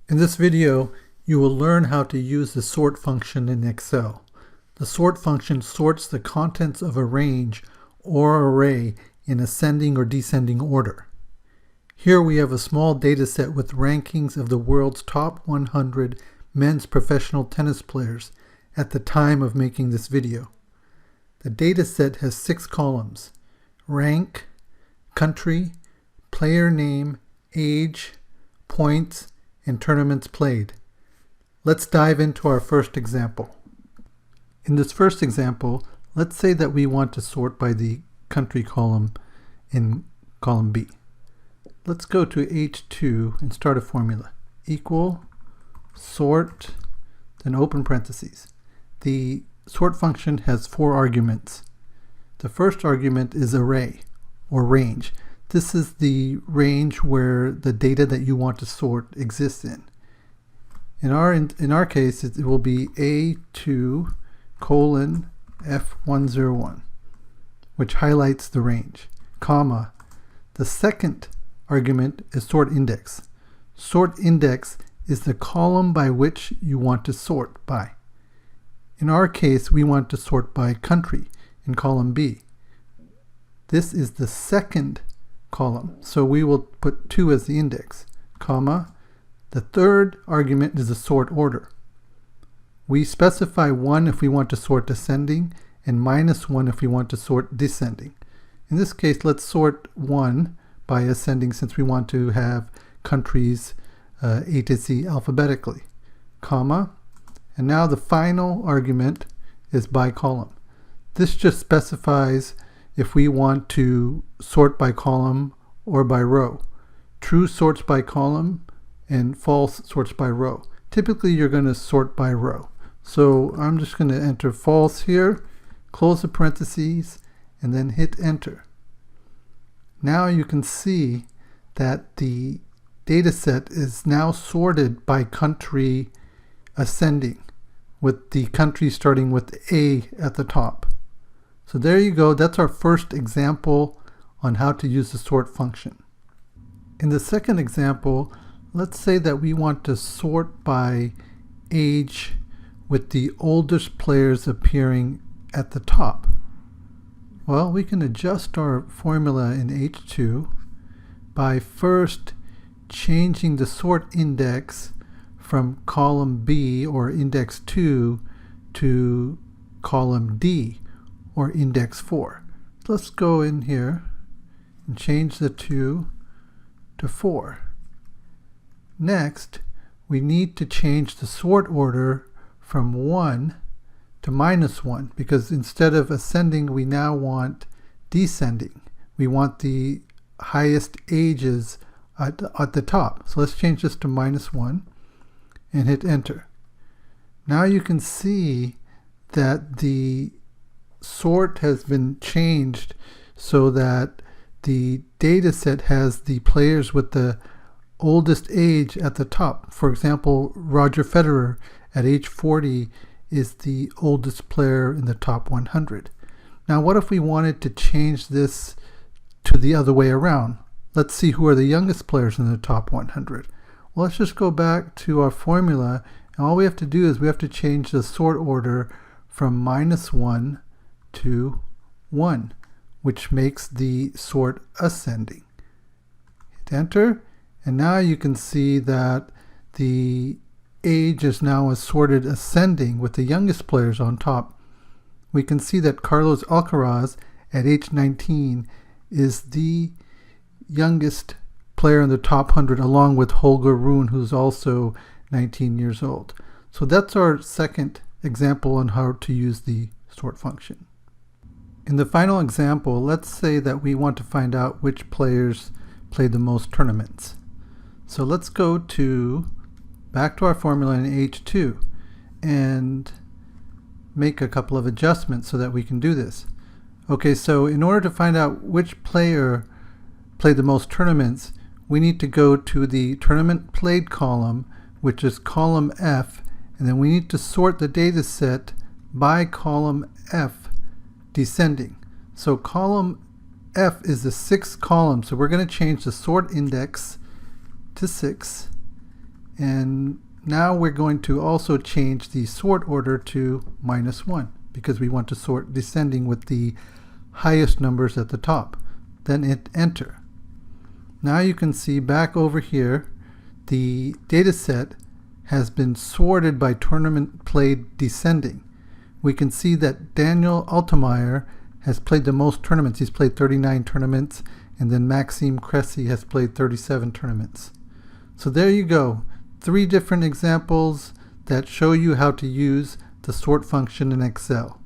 In this video, you will learn how to use the sort function in Excel. The sort function sorts the contents of a range or array in ascending or descending order. Here we have a small data set with rankings of the world's top 100 men's professional tennis players at the time of making this video. The data set has 6 columns: rank, country, player name, age, points, and tournaments played. Let's dive into our first example. In this first example, let's say that we want to sort by the country column in column B. Let's go to H2 and start a formula. Equal sort, then open parentheses. The sort function has 4 arguments. The first argument is array or range. This is the range where the data that you want to sort exists in. In our case, it will be A2 colon F101, which highlights the range, comma. The second argument is sort index. Sort index is the column by which you want to sort by. In our case, we want to sort by country in column B. This is the second column, so we will put 2 as the index, comma. The third argument is the sort order. We specify 1 if we want to sort ascending and -1 if we want to sort descending. In this case, let's sort 1 by ascending since we want to have countries A to Z alphabetically, comma. And now the final argument is by column. This just specifies if we want to sort by column or by row. True sorts by column and false sorts by row. Typically you're going to sort by row. So I'm just going to enter false here, close the parentheses, and then hit enter. Now you can see that the data set is now sorted by country ascending, with the country starting with A at the top. So there you go. That's our first example on how to use the sort function. In the second example, let's say that we want to sort by age with the oldest players appearing at the top. Well, we can adjust our formula in H2 by first changing the sort index from column B or index 2 to column D or index 4. Let's go in here and change the 2 to 4. Next, we need to change the sort order from 1 to -1 because instead of ascending, we now want descending. We want the highest ages at the top. So let's change this to -1 and hit enter. Now you can see that the sort has been changed so that the data set has the players with the oldest age at the top. For example, Roger Federer at age 40 is the oldest player in the top 100. Now what if we wanted to change this to the other way around? Let's see who are the youngest players in the top 100. Well, let's just go back to our formula, and all we have to do is we have to change the sort order from -1 to 1, which makes the sort ascending. Hit enter, and now you can see that the age is now sorted ascending with the youngest players on top. We can see that Carlos Alcaraz at age 19 is the youngest player in the top 100, along with Holger Rune, who's also 19 years old. So that's our second example on how to use the sort function. In the final example, let's say that we want to find out which players play the most tournaments. So let's go back to our formula in H2 and make a couple of adjustments so that we can do this. Okay, so in order to find out which player played the most tournaments, we need to go to the tournament played column, which is column F, and then we need to sort the data set by column F descending. So column F is the 6th column, so we're going to change the sort index to 6, And now we're going to also change the sort order to -1 because we want to sort descending with the highest numbers at the top. Then hit enter. Now you can see back over here the data set has been sorted by tournament played descending. We can see that Daniel Altemeyer has played the most tournaments. He's played 39 tournaments, and then Maxime Cressy has played 37 tournaments. So there you go. 3 different examples that show you how to use the sort function in Excel.